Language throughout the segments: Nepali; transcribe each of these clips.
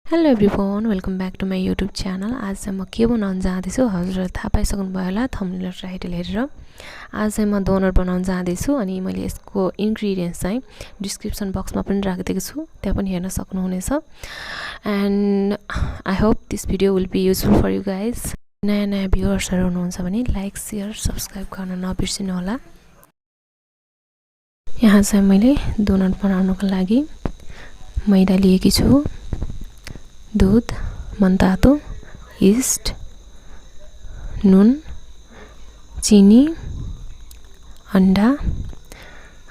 Hello everyone, welcome back to my YouTube channel. आज चाहिँ म के बनाउन जाँदैछु हजुरहरूले थाहा पाइसक्नुभयो होला थम्बनेल र टाइटल हेरेर। आज चाहिँ म डोनट बनाउन जाँदैछु अनि मैले यसको इन्ग्रिडियन्ट्स चाहिँ डिस्क्रिप्सन बक्समा पनि राखिदिएको छु, त्यहाँ पनि हेर्न सक्नुहुनेछ। And I hope this video will be useful for you guys. नयाँ नयाँ भ्युअर्सहरू हुनुहुन्छ भने लाइक सेयर सब्सक्राइब गर्न नबिर्सिनु होला। यहाँ चाहिँ मैले डोनट बनाउनको लागि मैदा लिएकी छु, दूध, मनतातो, यीस्ट, नुन, चिनी, अन्डा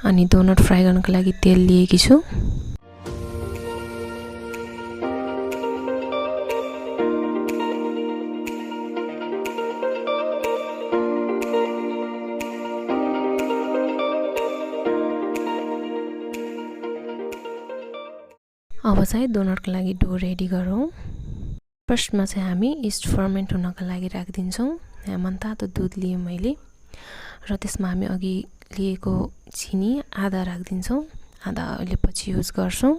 अनि डोनट फ्राई गर्नको लागि तेल लिएकी छु। अब चाहिँ डोनटको लागि डो रेडी गरौँ। फर्स्टमा चाहिँ हामी यीस्ट फर्मेन्ट हुनको लागि राखिदिन्छौँ। यहाँ मनतातो दूध लिएँ मैले र त्यसमा हामी अघि लिएको चिनी आधा राखिदिन्छौँ, आधा अहिले पछि युज गर्छौँ।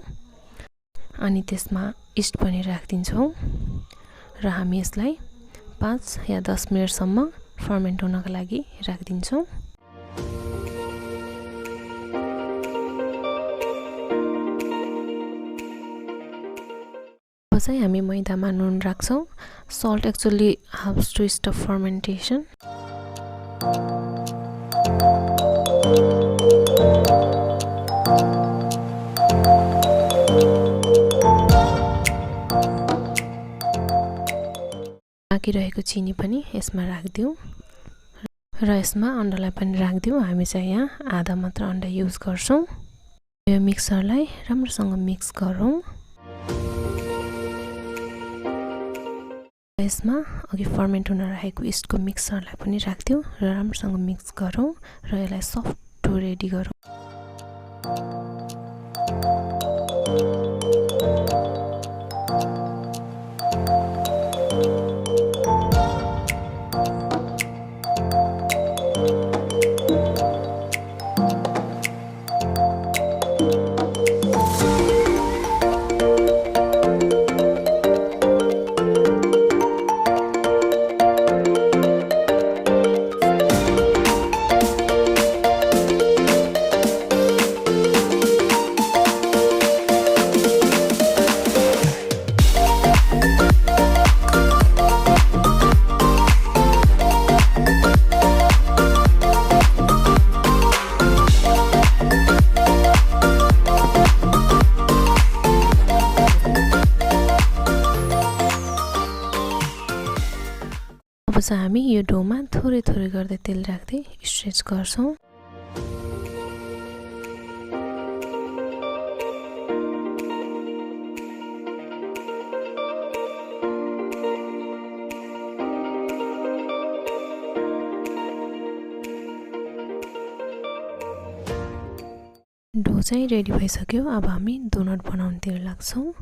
अनि त्यसमा यीस्ट पनि राखिदिन्छौँ र हामी यसलाई 5 या 10 मिनटसम्म फर्मेन्ट हुनको लागि राखिदिन्छौँ। चाहिँ हामी मैदामा नुन राख्छौँ। Salt actually helps to stop fermentation. बाँकी रहेको चिनी पनि यसमा राखिदिउँ र यसमा अन्डालाई पनि राखिदिउँ। हामी चाहिँ यहाँ आधा मात्र अन्डा युज गर्छौँ। यो मिक्सरलाई राम्रोसँग मिक्स गरौँ। यसमा अघि फर्मेन्ट हुन राखेको यीस्टको मिक्सरलाई पनि राखिदिउँ र राम्रोसँग मिक्स गरौँ र यसलाई सफ्ट डो रेडी गरौँ। अब चाहिँ हामी यो डोमा थोरै थोरै गर्दै तेल राख्दै स्ट्रेच गर्छौँ। डो चाहिँ रेडी भइसक्यो। अब हामी डोनट बनाउनतिर लाग्छौँ।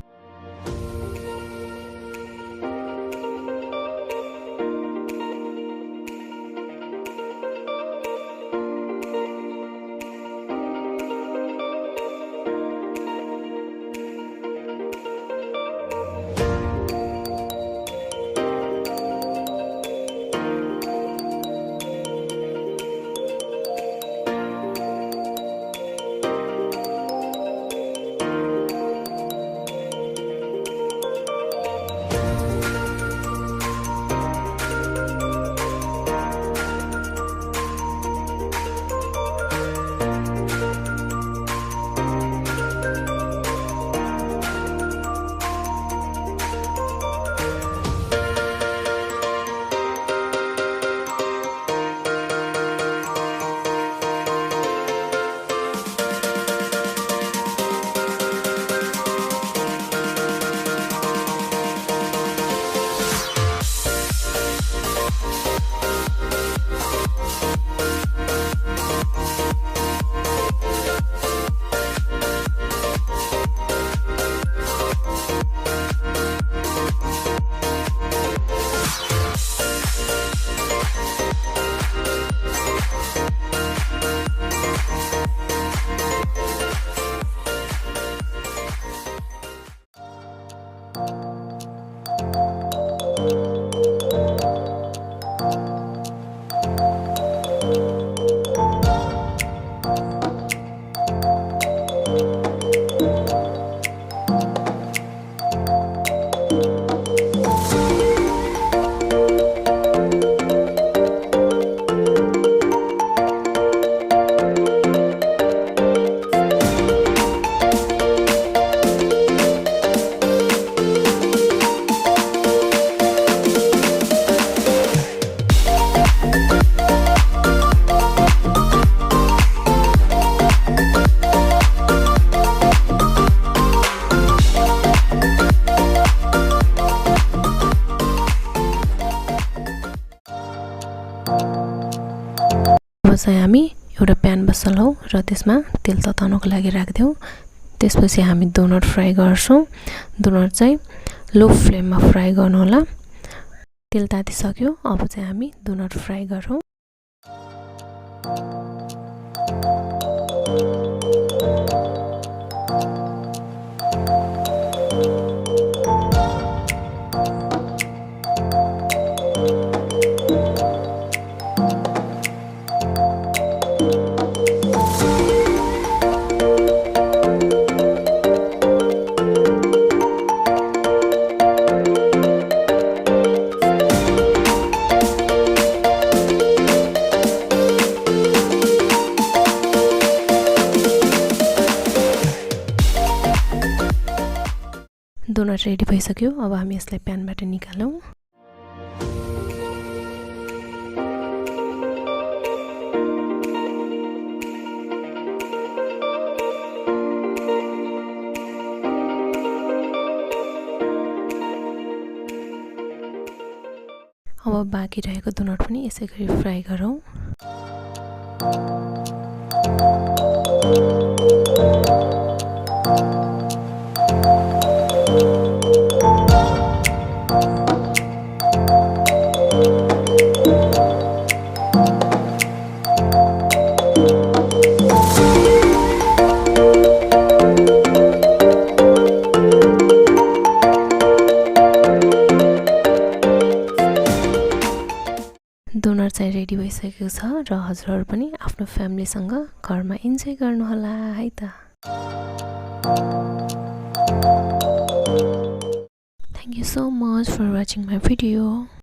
चाहिँ हामी एउटा प्यान बसालौँ र त्यसमा तेल तताउनको लागि राख्दियौ। त्यसपछि हामी डोनट फ्राई गर्छौं। डोनट चाहिँ लो फ्लेममा फ्राई गर्नु होला। तेल तातिसक्यो, अब चाहिँ हामी डोनट फ्राई गरौँ। डोनट रेडी भइसक्यो। अब हामी यसलाई प्यानबाट निकालौँ। अब बाँकी रहेको डोनट पनि यसै गरी फ्राई गरौँ। डोनट चाहिँ रेडी भइसकेको छ र हजुरहरू पनि आफ्नो फ्यामिलीसँग घरमा इन्जोय गर्नुहोला है त। Thank you so much for watching my video.